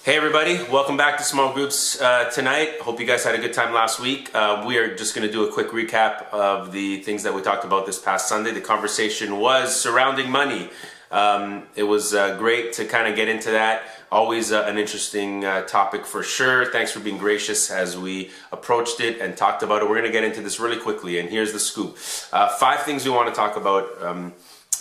Hey everybody, welcome back to Small Groups tonight. Hope you guys had a good time last week. We are just going to do a quick recap of the things that we talked about this past Sunday. The conversation was surrounding money. It was great to kind of get into that. Always an interesting topic for sure. Thanks for being gracious as we approached it and talked about it. We're going to get into this really quickly, and here's the scoop. 5 things we want to talk about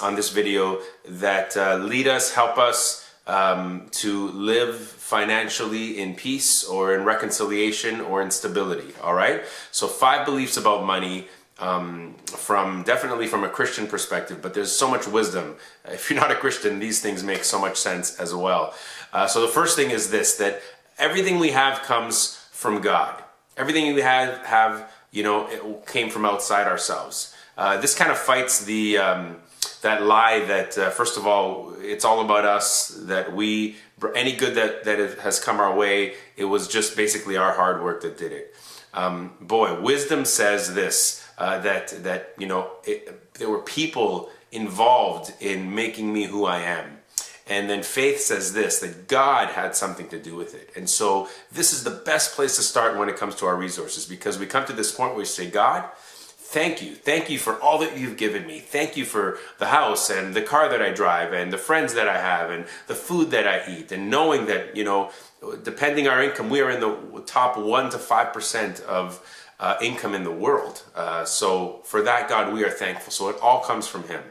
on this video that lead us, help us to live financially in peace or in reconciliation or in stability. All right. So 5 beliefs about money, definitely from a Christian perspective, but there's so much wisdom. If you're not a Christian, these things make so much sense as well. So the first thing is this, that everything we have comes from God. Everything we have, it came from outside ourselves. This kind of fights that lie that, first of all, it's all about us, that any good that has come our way, it was just basically our hard work that did it. Wisdom says this, that there were people involved in making me who I am. And then faith says this, that God had something to do with it. And so this is the best place to start when it comes to our resources, because we come to this point where we say, God, thank you. Thank you for all that you've given me. Thank you for the house and the car that I drive and the friends that I have and the food that I eat, and knowing that, depending our income, we are in the top 1 to 5% of income in the world. So for that, God, we are thankful. So it all comes from Him.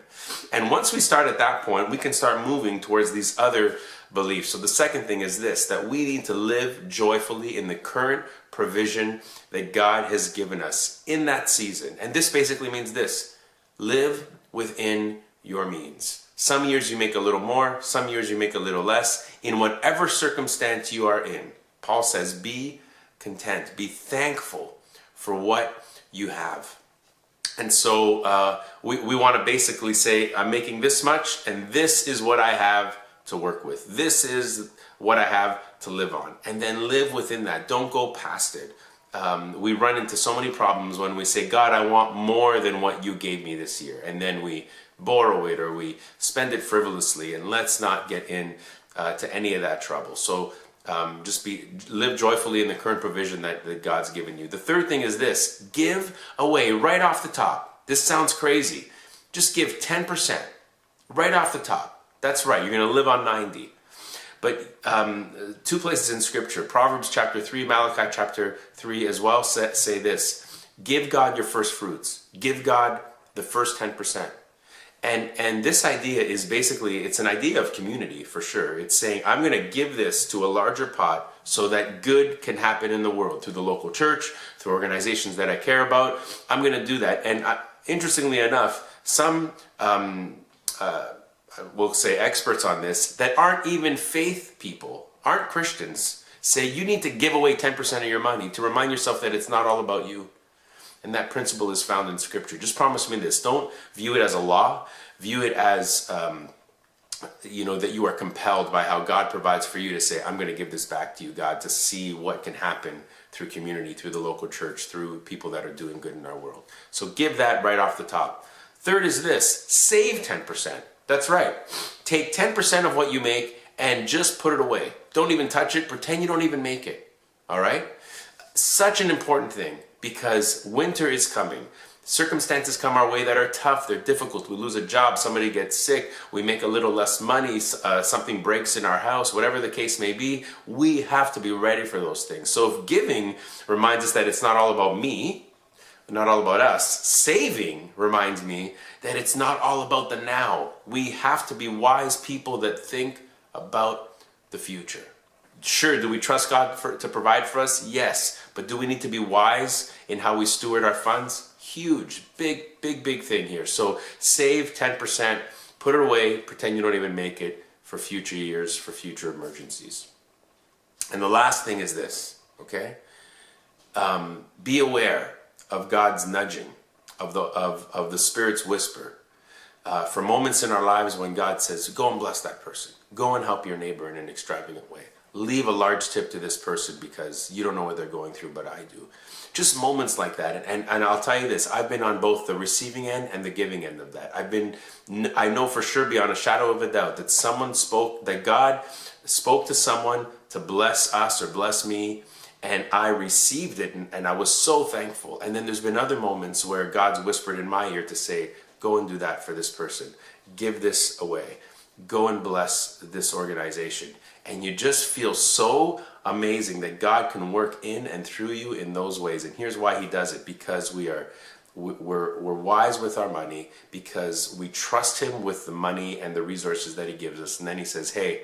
And once we start at that point, we can start moving towards these other beliefs. So the second thing is this, that we need to live joyfully in the current provision that God has given us in that season. And this basically means this: live within your means. Some years you make a little more, some years you make a little less. In whatever circumstance you are in, Paul says, be content, be thankful for what you have. And so we want to basically say, I'm making this much, and this is what I have to work with. This is what I have to live on. And then live within that. Don't go past it. We run into so many problems when we say, God, I want more than what you gave me this year. And then we borrow it or we spend it frivolously. And let's not get in to any of that trouble. So live joyfully in the current provision that God's given you. The third thing is this: give away right off the top. This sounds crazy. Just give 10% right off the top. That's right. You're going to live on 90. But 2 places in Scripture, Proverbs chapter 3, Malachi chapter 3 as well, say this: give God your first fruits. Give God the first 10%. And this idea is basically, it's an idea of community for sure. It's saying, I'm going to give this to a larger pot so that good can happen in the world through the local church, through organizations that I care about. I'm going to do that. And interestingly enough, some we'll say experts on this that aren't even faith people, aren't Christians, say you need to give away 10% of your money to remind yourself that it's not all about you. And that principle is found in Scripture. Just promise me this: don't view it as a law. View it as that you are compelled by how God provides for you to say, I'm going to give this back to you, God, to see what can happen through community, through the local church, through people that are doing good in our world. So give that right off the top. Third is this: save 10%. That's right. Take 10% of what you make and just put it away. Don't even touch it. Pretend you don't even make it. All right? Such an important thing, because winter is coming. Circumstances come our way that are tough. They're difficult. We lose a job. Somebody gets sick. We make a little less money. Something breaks in our house. Whatever the case may be, we have to be ready for those things. So if giving reminds us that it's not all about me, not all about us, saving reminds me that it's not all about the now. We have to be wise people that think about the future. Sure, do we trust God to provide for us? Yes. But do we need to be wise in how we steward our funds? Huge, big thing here. So save 10%, put it away, pretend you don't even make it for future years, for future emergencies. And the last thing is this, okay? Be aware of God's nudging, of the Spirit's whisper. For moments in our lives when God says, go and bless that person. Go and help your neighbor in an extravagant way. Leave a large tip to this person because you don't know what they're going through, but I do. Just moments like that. And I'll tell you this, I've been on both the receiving end and the giving end of that. I know for sure, beyond a shadow of a doubt, that someone spoke, that God spoke to someone to bless us or bless me, and I received it, and I was so thankful. And then there's been other moments where God's whispered in my ear to say, go and do that for this person. Give this away. Go and bless this organization. And you just feel so amazing that God can work in and through you in those ways. And here's why he does it: because we're wise with our money, because we trust him with the money and the resources that he gives us. And then he says, hey,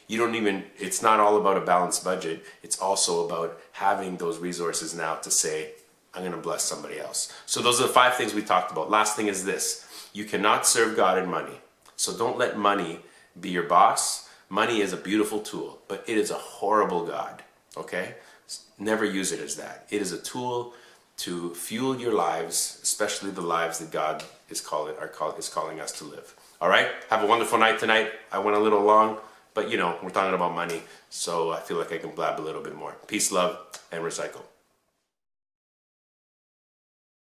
it's not all about a balanced budget. It's also about having those resources now to say, I'm going to bless somebody else. So those are the 5 things we talked about. Last thing is this: you cannot serve God in money. So don't let money be your boss. Money is a beautiful tool, but it is a horrible God. Okay? Never use it as that. It is a tool to fuel your lives, especially the lives that God is calling us to live. All right? Have a wonderful night tonight. I went a little long, but we're talking about money, so I feel like I can blab a little bit more. Peace, love, and recycle.